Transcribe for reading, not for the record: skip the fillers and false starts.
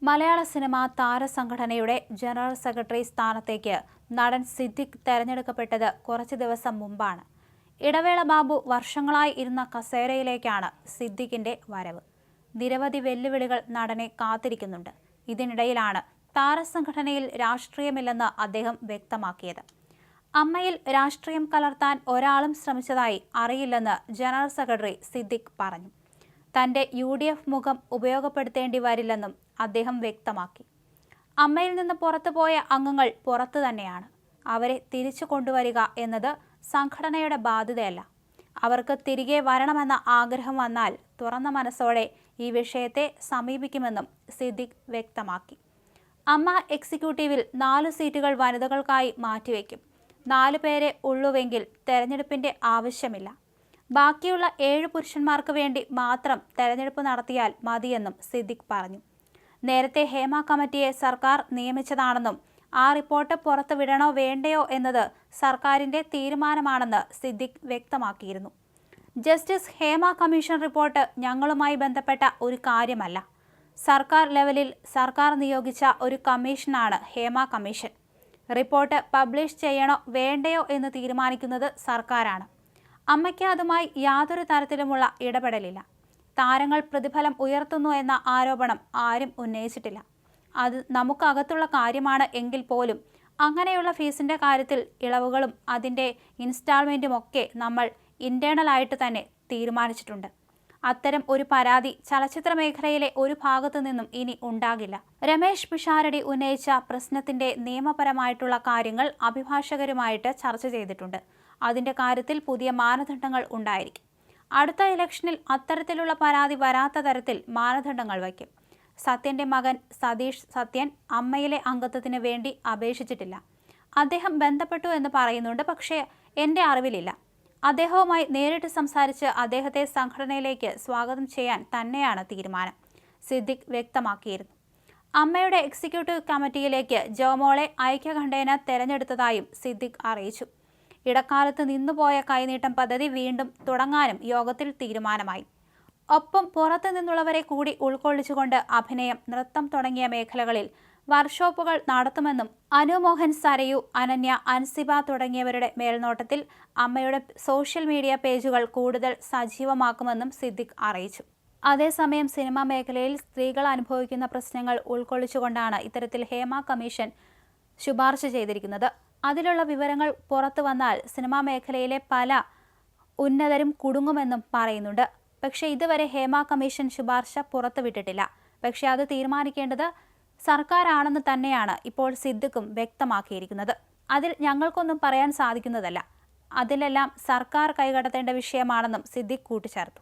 മലയാള cinema താരസംഘടനയുടെ general secretary സ്ഥാനത്തേക്ക് നടൻ സിദ്ദിഖ് തെരഞ്ഞെടുക്കപ്പെട്ടത് കുറച്ച് ദിവസം മുമ്പാണ്. ഇടവേള ബാബു വർഷങ്ങളായി ഇരുന്ന കസേരയിലേക്കാണ് സിദ്ദിഖിന്റെ വരവ്. നിരവധി വെല്ലുവിളികൾ നടനെ കാത്തിരിക്കുന്നുണ്ട്. ഇതിനിടയിലാണ് താരസംഘടനയിൽ രാഷ്ട്രീയമില്ലെന്ന് അദ്ദേഹം വ്യക്തമാക്കിയത്. അമ്മയിൽ രാഷ്ട്രീയം കലർത്താൻ ഒരാളും ശ്രമിച്ചതായി അറിയില്ലെന്ന് ജനറൽ സെക്രട്ടറി സിദ്ദിഖ് പറഞ്ഞു. തന്റെ UDF മുഖം ഉപയോഗപ്പെടുത്തേണ്ടി വരില്ലെന്നും അദ്ദേഹം വ്യക്തമാക്കി. അമ്മയിൽ നിന്ന് പുറത്തുപോയ അംഗങ്ങൾ പുറത്തു തന്നെയാണ്. അവരെ തിരിച്ചു കൊണ്ടുവരിക എന്നത് സംഘടനയുടെ ബാധ്യതയല്ല. അവർക്ക് തിരികെ വരണമെന്ന ആഗ്രഹം വന്നാൽ തുറന്ന മനസ്സോടെ ഈ വിഷയത്തെ സമീപിക്കുമെന്നും സിദ്ദിഖ് വ്യക്തമാക്കി. അമ്മ എക്സിക്യൂട്ടീവിൽ 4 സീറ്റുകൾ വനിതകൾക്കായി മാറ്റിവെക്കും. 4 പേരെ ഉള്ളുവെങ്കിൽ തെരഞ്ഞെടുപ്പിന്റെ ആവശ്യമില്ല. ബാക്കിയുള്ള 7 പുരുഷന്മാർക്ക് വേണ്ടി മാത്രം തെരഞ്ഞെടുപ്പ് നടത്തിയാൽ മതിയെന്നും സിദ്ദിഖ് പറഞ്ഞു. നേരത്തെ ഹേമ കമ്മിറ്റിയെ സർക്കാർ നിയമിച്ചതാണെന്നും ആ റിപ്പോർട്ട് പുറത്തുവിടണോ വേണ്ടയോ എന്നത് സർക്കാരിന്റെ തീരുമാനമാണെന്ന് സിദ്ദിഖ് വ്യക്തമാക്കിയിരുന്നു. ജസ്റ്റിസ് ഹേമ കമ്മീഷൻ റിപ്പോർട്ട് ഞങ്ങളുമായി ബന്ധപ്പെട്ട ഒരു കാര്യമല്ല. സർക്കാർ ലെവലിൽ സർക്കാർ നിയോഗിച്ച ഒരു കമ്മീഷനാണ് ഹേമ കമ്മീഷൻ. റിപ്പോർട്ട് പബ്ലിഷ് ചെയ്യണോ വേണ്ടയോ എന്ന് തീരുമാനിക്കുന്നത് സർക്കാരാണ്. അമ്മയ്ക്ക് അതുമായി യാതൊരു തരത്തിലുമുള്ള ഇടപെടലില്ല. താരങ്ങൾ പ്രതിഫലം ഉയർത്തുന്നു എന്ന ആരോപണം ആരും ഉന്നയിച്ചിട്ടില്ല. അത് നമുക്കകത്തുള്ള കാര്യമാണ് എങ്കിൽ പോലും അങ്ങനെയുള്ള ഫീസിന്റെ കാര്യത്തിൽ ഇളവുകളും അതിൻ്റെ ഇൻസ്റ്റാൾമെൻറ്റുമൊക്കെ നമ്മൾ ഇന്റേണലായിട്ട് തന്നെ തീരുമാനിച്ചിട്ടുണ്ട്. അത്തരം ഒരു പരാതി ചലച്ചിത്ര മേഖലയിലെ ഒരു ഭാഗത്തു നിന്നും ഇനി ഉണ്ടാകില്ല. രമേശ് പിഷാരടി ഉന്നയിച്ച പ്രശ്നത്തിന്റെ നിയമപരമായിട്ടുള്ള കാര്യങ്ങൾ അഭിഭാഷകരുമായിട്ട് ചർച്ച ചെയ്തിട്ടുണ്ട്. അതിന്റെ കാര്യത്തിൽ പുതിയ മാനദണ്ഡങ്ങൾ ഉണ്ടായിരിക്കും. അടുത്ത ഇലക്ഷനിൽ അത്തരത്തിലുള്ള പരാതി വരാത്ത തരത്തിൽ മാനദണ്ഡങ്ങൾ വയ്ക്കും. സത്യന്റെ മകൻ സതീഷ് സത്യൻ അമ്മയിലെ അംഗത്വത്തിന് വേണ്ടി അപേക്ഷിച്ചിട്ടില്ല. അദ്ദേഹം ബന്ധപ്പെട്ടു എന്ന് പറയുന്നുണ്ട്. പക്ഷേ എൻ്റെ അറിവിലില്ല. അദ്ദേഹവുമായി നേരിട്ട് സംസാരിച്ച് അദ്ദേഹത്തെ സംഘടനയിലേക്ക് സ്വാഗതം ചെയ്യാൻ തന്നെയാണ് തീരുമാനം, സിദ്ദിഖ് വ്യക്തമാക്കിയിരുന്നു. അമ്മയുടെ എക്സിക്യൂട്ടീവ് കമ്മിറ്റിയിലേക്ക് ജോമോളെ ഐക്യകണ്ഠേന തെരഞ്ഞെടുത്തതായും സിദ്ദിഖ് അറിയിച്ചു. ഇടക്കാലത്ത് നിന്നുപോയ കൈനീട്ടം പദ്ധതി വീണ്ടും തുടങ്ങാനും യോഗത്തിൽ തീരുമാനമായി. ഒപ്പം പുറത്തു നിന്നുള്ളവരെ കൂടി ഉൾക്കൊള്ളിച്ചുകൊണ്ട് അഭിനയം, നൃത്തം തുടങ്ങിയ മേഖലകളിൽ വർക്ക്ഷോപ്പുകൾ നടത്തുമെന്നും അനു മോഹൻ, സരയു, അനന്യ, അൻസിബ തുടങ്ങിയവരുടെ മേൽനോട്ടത്തിൽ അമ്മയുടെ സോഷ്യൽ മീഡിയ പേജുകൾ കൂടുതൽ സജീവമാക്കുമെന്നും സിദ്ദിഖ് അറിയിച്ചു. അതേസമയം സിനിമാ മേഖലയിൽ സ്ത്രീകൾ അനുഭവിക്കുന്ന പ്രശ്നങ്ങൾ ഉൾക്കൊള്ളിച്ചുകൊണ്ടാണ് ഇത്തരത്തിൽ ഹേമ കമ്മീഷൻ ശുപാർശ ചെയ്തിരിക്കുന്നത്. അതിലുള്ള വിവരങ്ങൾ പുറത്തു വന്നാൽ സിനിമാ മേഖലയിലെ പല ഉന്നതരും കുടുങ്ങുമെന്നും പറയുന്നുണ്ട്. പക്ഷേ ഇതുവരെ ഹേമ കമ്മീഷൻ ശുപാർശ പുറത്തുവിട്ടിട്ടില്ല. പക്ഷേ അത് തീരുമാനിക്കേണ്ടത് സർക്കാരാണെന്ന് തന്നെയാണ് ഇപ്പോൾ സിദ്ദിഖും വ്യക്തമാക്കിയിരിക്കുന്നത്. അതിൽ ഞങ്ങൾക്കൊന്നും പറയാൻ സാധിക്കുന്നതല്ല. അതിലെല്ലാം സർക്കാർ കൈകടത്തേണ്ട വിഷയമാണെന്നും സിദ്ദിഖ് കൂട്ടിച്ചേർത്തു.